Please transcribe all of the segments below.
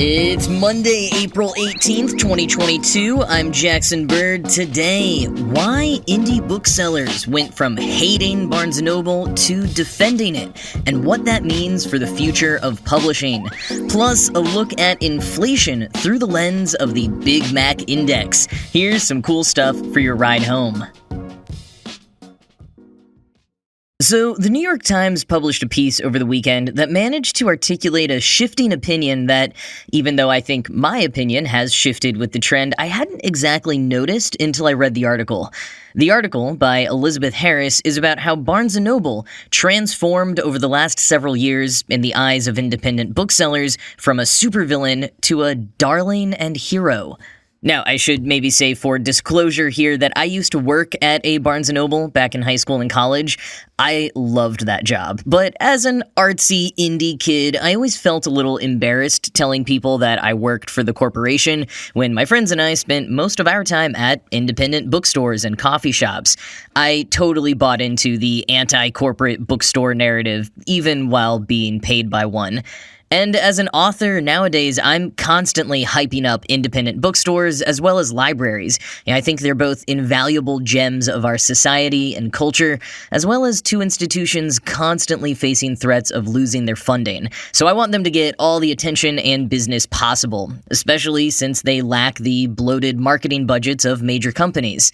It's Monday, April 18th, 2022. I'm Jackson Bird. Today, why indie booksellers went from hating Barnes & Noble to defending it, and what that means for the future of publishing. Plus, a look at inflation through the lens of the Big Mac Index. Here's some cool stuff for your ride home. So, the New York Times published a piece over the weekend that managed to articulate a shifting opinion that, even though I think my opinion has shifted with the trend, I hadn't exactly noticed until I read the article. The article, by Elizabeth Harris, is about how Barnes & Noble transformed over the last several years in the eyes of independent booksellers from a supervillain to a darling and hero. Now, I should maybe say for disclosure here that I used to work at a Barnes & Noble back in high school and college. I loved that job. But as an artsy indie kid, I always felt a little embarrassed telling people that I worked for the corporation when my friends and I spent most of our time at independent bookstores and coffee shops. I totally bought into the anti-corporate bookstore narrative, even while being paid by one. And as an author, nowadays, I'm constantly hyping up independent bookstores as well as libraries. I think they're both invaluable gems of our society and culture, as well as two institutions constantly facing threats of losing their funding. So I want them to get all the attention and business possible, especially since they lack the bloated marketing budgets of major companies.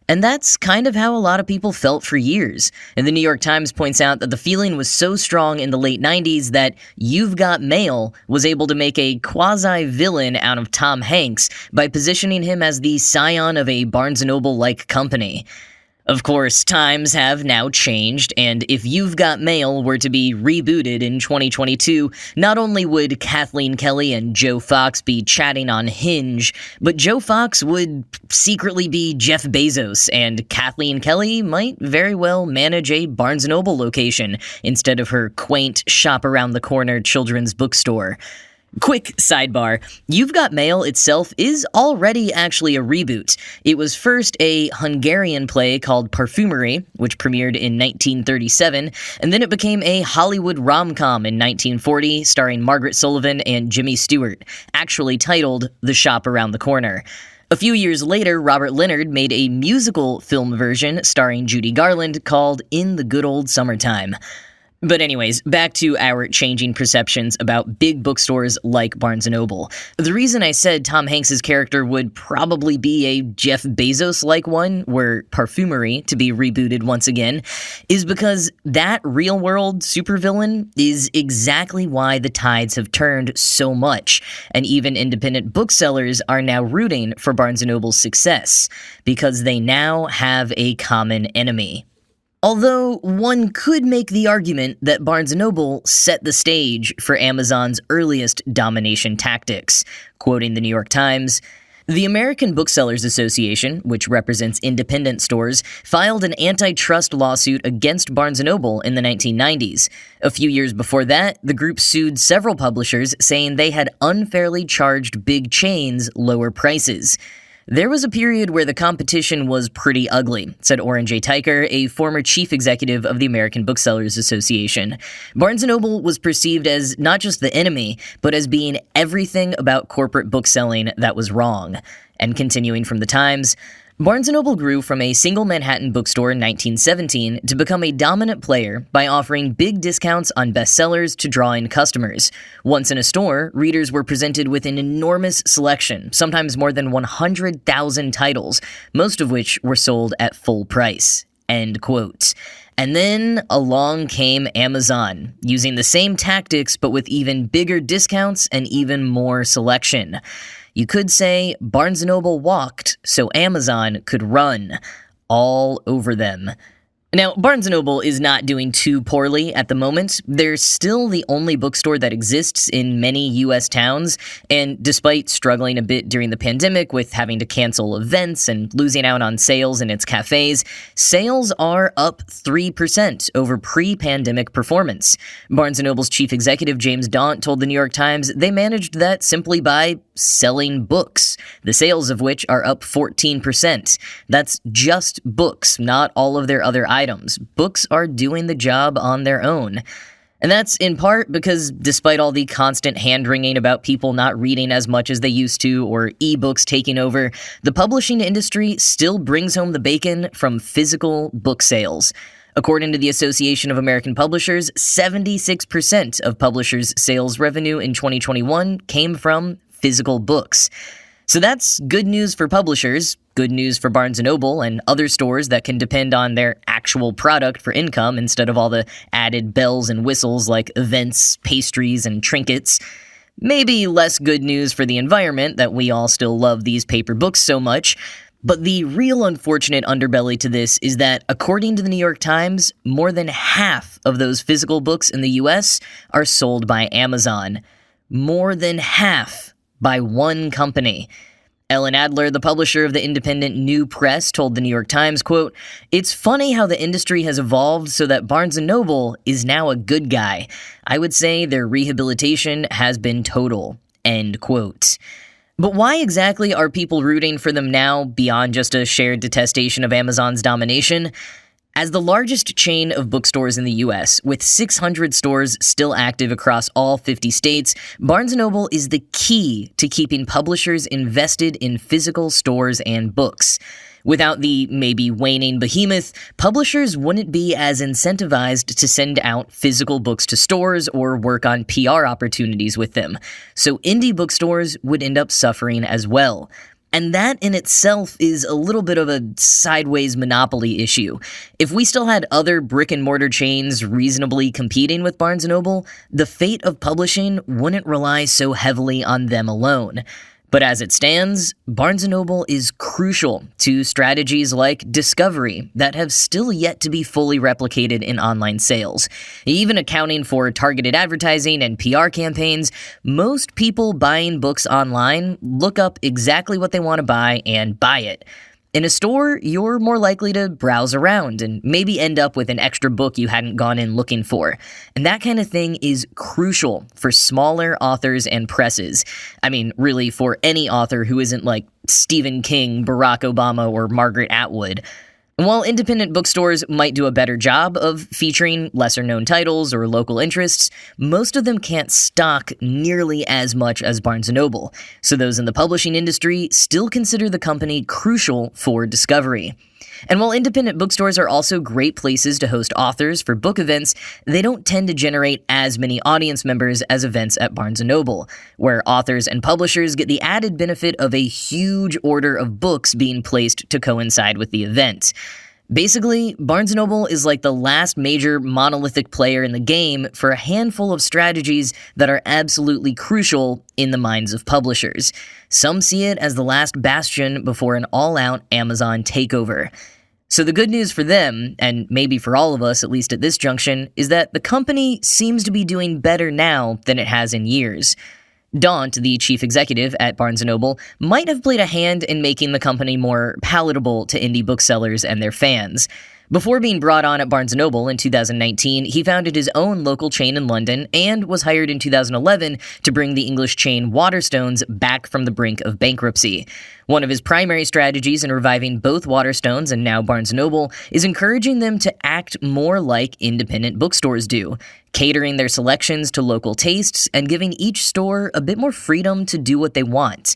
And that's kind of how a lot of people felt for years. And the New York Times points out that the feeling was so strong in the late 90s that You've Got Mail was able to make a quasi-villain out of Tom Hanks by positioning him as the scion of a Barnes & Noble-like company. Of course, times have now changed, and if You've Got Mail were to be rebooted in 2022, not only would Kathleen Kelly and Joe Fox be chatting on Hinge, but Joe Fox would secretly be Jeff Bezos, and Kathleen Kelly might very well manage a Barnes & Noble location instead of her quaint shop-around-the-corner children's bookstore. Quick sidebar, You've Got Mail itself is already actually a reboot. It was first a Hungarian play called Parfumery, which premiered in 1937, and then it became a Hollywood rom-com in 1940 starring Margaret Sullivan and Jimmy Stewart, actually titled The Shop Around the Corner. A few years later, Robert Leonard made a musical film version starring Judy Garland called In the Good Old Summertime. But anyways, back to our changing perceptions about big bookstores like Barnes & Noble. The reason I said Tom Hanks' character would probably be a Jeff Bezos-like one, were Parfumery to be rebooted once again, is because that real-world supervillain is exactly why the tides have turned so much, and even independent booksellers are now rooting for Barnes & Noble's success, because they now have a common enemy. Although one could make the argument that Barnes & Noble set the stage for Amazon's earliest domination tactics. Quoting the New York Times, "The American Booksellers Association, which represents independent stores, filed an antitrust lawsuit against Barnes & Noble in the 1990s. A few years before that, the group sued several publishers saying they had unfairly charged big chains lower prices. There was a period where the competition was pretty ugly," said Orrin J. Tyker, a former chief executive of the American Booksellers Association. Barnes & Noble was perceived as not just the enemy, but as being everything about corporate bookselling that was wrong. And continuing from the Times, Barnes & Noble grew from a single Manhattan bookstore in 1917 to become a dominant player by offering big discounts on bestsellers to draw in customers. Once in a store, readers were presented with an enormous selection, sometimes more than 100,000 titles, most of which were sold at full price. End quote. And then along came Amazon, using the same tactics but with even bigger discounts and even more selection. You could say Barnes & Noble walked so Amazon could run all over them. Now, Barnes & Noble is not doing too poorly at the moment. They're still the only bookstore that exists in many U.S. towns, and despite struggling a bit during the pandemic with having to cancel events and losing out on sales in its cafes, sales are up 3% over pre-pandemic performance. Barnes & Noble's chief executive James Daunt told the New York Times they managed that simply by selling books, the sales of which are up 14%. That's just books, not all of their other items. Books are doing the job on their own. And that's in part because despite all the constant hand-wringing about people not reading as much as they used to or ebooks taking over, the publishing industry still brings home the bacon from physical book sales. According to the Association of American Publishers, 76% of publishers' sales revenue in 2021 came from physical books. So that's good news for publishers, good news for Barnes & Noble and other stores that can depend on their actual product for income instead of all the added bells and whistles like events, pastries, and trinkets. Maybe less good news for the environment that we all still love these paper books so much. But the real unfortunate underbelly to this is that, according to the New York Times, more than half of those physical books in the US are sold by Amazon. More than half by one company. Ellen Adler, the publisher of the independent New Press, told the New York Times, quote, "It's funny how the industry has evolved so that Barnes & Noble is now a good guy. I would say their rehabilitation has been total." End quote. But why exactly are people rooting for them now beyond just a shared detestation of Amazon's domination? As the largest chain of bookstores in the U.S., with 600 stores still active across all 50 states, Barnes & Noble is the key to keeping publishers invested in physical stores and books. Without the maybe waning behemoth, publishers wouldn't be as incentivized to send out physical books to stores or work on PR opportunities with them. So indie bookstores would end up suffering as well. And that in itself is a little bit of a sideways monopoly issue. If we still had other brick-and-mortar chains reasonably competing with Barnes & Noble, the fate of publishing wouldn't rely so heavily on them alone. But as it stands, Barnes & Noble is crucial to strategies like discovery that have still yet to be fully replicated in online sales. Even accounting for targeted advertising and PR campaigns, most people buying books online look up exactly what they want to buy and buy it. In a store, you're more likely to browse around and maybe end up with an extra book you hadn't gone in looking for. And that kind of thing is crucial for smaller authors and presses. I mean, really, for any author who isn't like Stephen King, Barack Obama, or Margaret Atwood. And while independent bookstores might do a better job of featuring lesser-known titles or local interests, most of them can't stock nearly as much as Barnes & Noble, so those in the publishing industry still consider the company crucial for discovery. And while independent bookstores are also great places to host authors for book events, they don't tend to generate as many audience members as events at Barnes & Noble, where authors and publishers get the added benefit of a huge order of books being placed to coincide with the event. Basically, Barnes & Noble is like the last major monolithic player in the game for a handful of strategies that are absolutely crucial in the minds of publishers. Some see it as the last bastion before an all-out Amazon takeover. So the good news for them, and maybe for all of us, at least at this junction, is that the company seems to be doing better now than it has in years. Daunt, the chief executive at Barnes & Noble, might have played a hand in making the company more palatable to indie booksellers and their fans. Before being brought on at Barnes & Noble in 2019, he founded his own local chain in London and was hired in 2011 to bring the English chain Waterstones back from the brink of bankruptcy. One of his primary strategies in reviving both Waterstones and now Barnes & Noble is encouraging them to act more like independent bookstores do, catering their selections to local tastes and giving each store a bit more freedom to do what they want.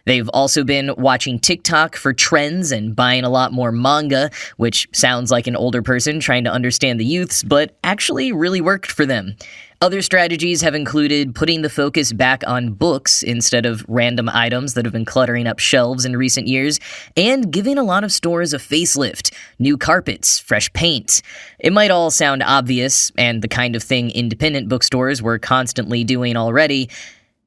They've also been watching TikTok for trends and buying a lot more manga, which sounds like an older person trying to understand the youths, but actually really worked for them. Other strategies have included putting the focus back on books instead of random items that have been cluttering up shelves in recent years, and giving a lot of stores a facelift, new carpets, fresh paint. It might all sound obvious, and the kind of thing independent bookstores were constantly doing already,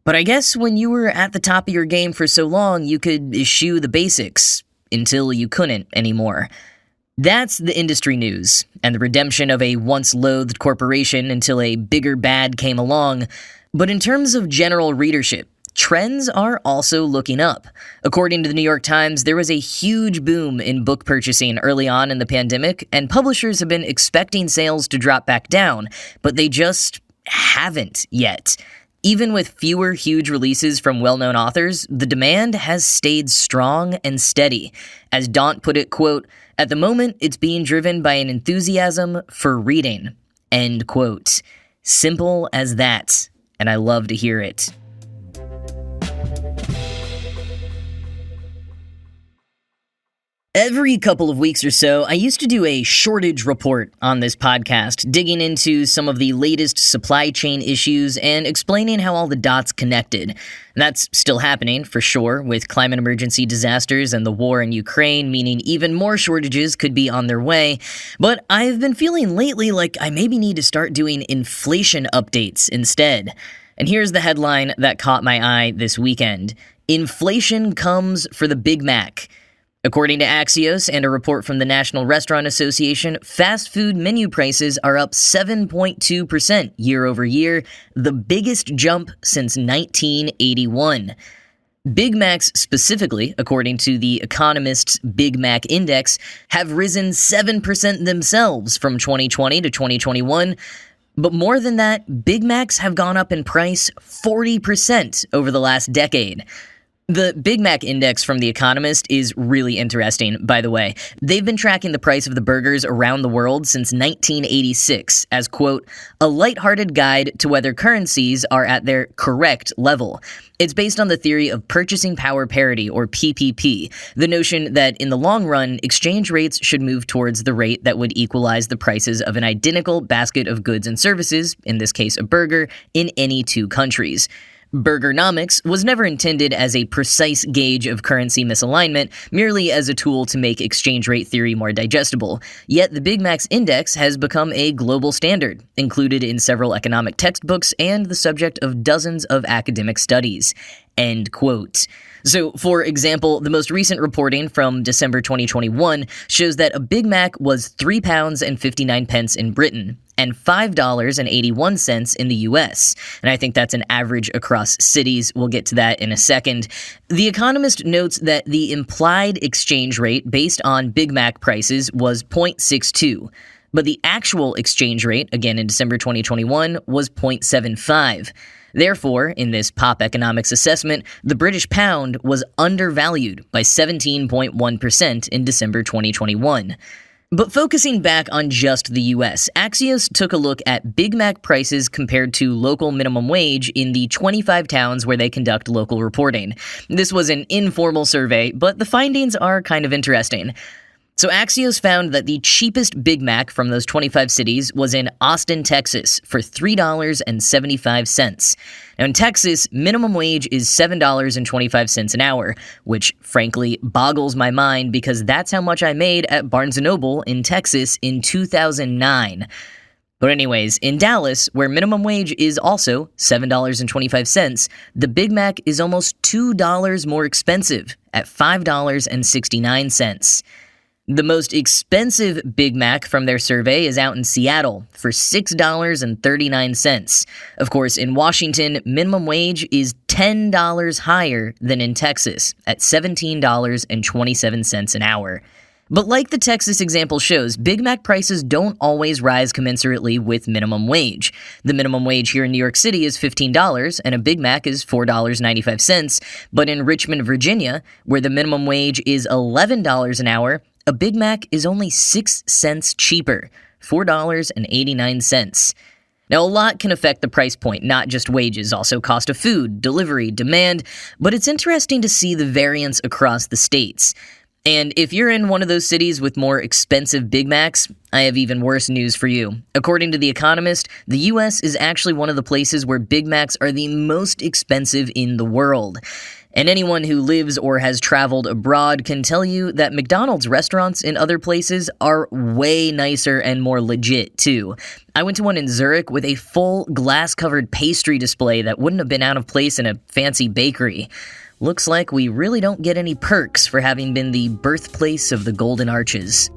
but I guess when you were at the top of your game for so long, you could eschew the basics until you couldn't anymore. That's the industry news, and the redemption of a once-loathed corporation until a bigger bad came along. But in terms of general readership, trends are also looking up. According to the New York Times, there was a huge boom in book purchasing early on in the pandemic, and publishers have been expecting sales to drop back down, but they just haven't yet. Even with fewer huge releases from well-known authors, the demand has stayed strong and steady. As Daunt put it, quote, "At the moment, it's being driven by an enthusiasm for reading," end quote. Simple as that. And I love to hear it. Every couple of weeks or so, I used to do a shortage report on this podcast, digging into some of the latest supply chain issues and explaining how all the dots connected. And that's still happening, for sure, with climate emergency disasters and the war in Ukraine, meaning even more shortages could be on their way. But I've been feeling lately like I maybe need to start doing inflation updates instead. And here's the headline that caught my eye this weekend. Inflation comes for the Big Mac. According to Axios and a report from the National Restaurant Association, fast food menu prices are up 7.2% year over year, the biggest jump since 1981. Big Macs specifically, according to the Economist's Big Mac Index, have risen 7% themselves from 2020 to 2021. But more than that, Big Macs have gone up in price 40% over the last decade. The Big Mac Index from The Economist is really interesting, by the way. They've been tracking the price of the burgers around the world since 1986 as, quote, a lighthearted guide to whether currencies are at their correct level. It's based on the theory of purchasing power parity, or PPP, the notion that in the long run, exchange rates should move towards the rate that would equalize the prices of an identical basket of goods and services, in this case a burger, in any two countries. Burgernomics was never intended as a precise gauge of currency misalignment, merely as a tool to make exchange rate theory more digestible. Yet the Big Mac's index has become a global standard, included in several economic textbooks and the subject of dozens of academic studies. End quote. So, for example, the most recent reporting from December 2021 shows that a Big Mac was £3.59 in Britain and $5.81 in the US. And I think that's an average across cities. We'll get to that in a second. The Economist notes that the implied exchange rate based on Big Mac prices was 0.62. But the actual exchange rate, again in December 2021, was 0.75. Therefore, in this pop economics assessment, the British pound was undervalued by 17.1% in December 2021. But focusing back on just the US, Axios took a look at Big Mac prices compared to local minimum wage in the 25 towns where they conduct local reporting. This was an informal survey, but the findings are kind of interesting. So Axios found that the cheapest Big Mac from those 25 cities was in Austin, Texas, for $3.75. Now in Texas, minimum wage is $7.25 an hour, which frankly boggles my mind because that's how much I made at Barnes & Noble in Texas in 2009. But anyways, in Dallas, where minimum wage is also $7.25, the Big Mac is almost $2 more expensive at $5.69. The most expensive Big Mac from their survey is out in Seattle for $6.39. Of course, in Washington, minimum wage is $10 higher than in Texas at $17.27 an hour. But like the Texas example shows, Big Mac prices don't always rise commensurately with minimum wage. The minimum wage here in New York City is $15, and a Big Mac is $4.95. But in Richmond, Virginia, where the minimum wage is $11 an hour, a Big Mac is only 6 cents cheaper, $4.89. Now, a lot can affect the price point, not just wages, also cost of food, delivery, demand, but it's interesting to see the variance across the states. And if you're in one of those cities with more expensive Big Macs, I have even worse news for you. According to The Economist, the US is actually one of the places where Big Macs are the most expensive in the world. And anyone who lives or has traveled abroad can tell you that McDonald's restaurants in other places are way nicer and more legit, too. I went to one in Zurich with a full glass-covered pastry display that wouldn't have been out of place in a fancy bakery. Looks like we really don't get any perks for having been the birthplace of the Golden Arches.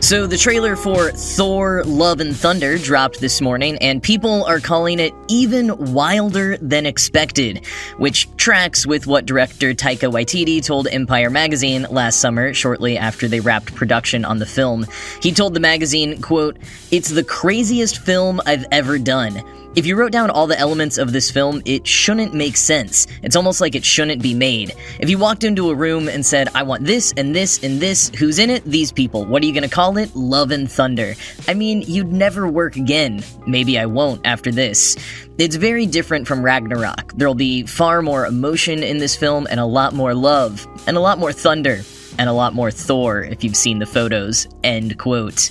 So the trailer for Thor: Love and Thunder dropped this morning, and people are calling it even wilder than expected, which tracks with what director Taika Waititi told Empire magazine last summer, shortly after they wrapped production on the film. He told the magazine, quote, "It's the craziest film I've ever done. If you wrote down all the elements of this film, it shouldn't make sense. It's almost like it shouldn't be made. If you walked into a room and said, I want this and this and this, who's in it? These people. What are you gonna call it? Love and Thunder. I mean, you'd never work again. Maybe I won't after this. It's very different from Ragnarok. There'll be far more emotion in this film and a lot more love and a lot more thunder and a lot more Thor if you've seen the photos." End quote.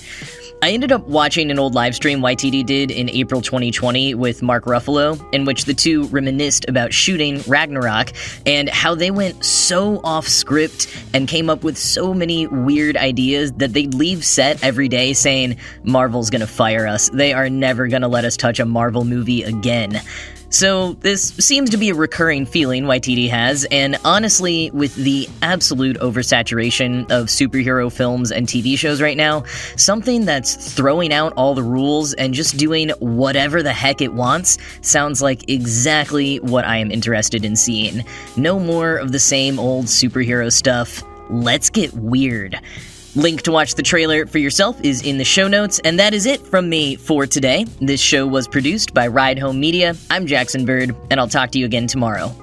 I ended up watching an old livestream Waititi did in April 2020 with Mark Ruffalo, in which the two reminisced about shooting Ragnarok and how they went so off script and came up with so many weird ideas that they'd leave set every day saying, "Marvel's gonna fire us. They are never gonna let us touch a Marvel movie again." So this seems to be a recurring feeling Waititi has, and honestly, with the absolute oversaturation of superhero films and TV shows right now, something that's throwing out all the rules and just doing whatever the heck it wants sounds like exactly what I am interested in seeing. No more of the same old superhero stuff. Let's get weird. Link to watch the trailer for yourself is in the show notes, and that is it from me for today. This show was produced by Ride Home Media. I'm Jackson Bird, and I'll talk to you again tomorrow.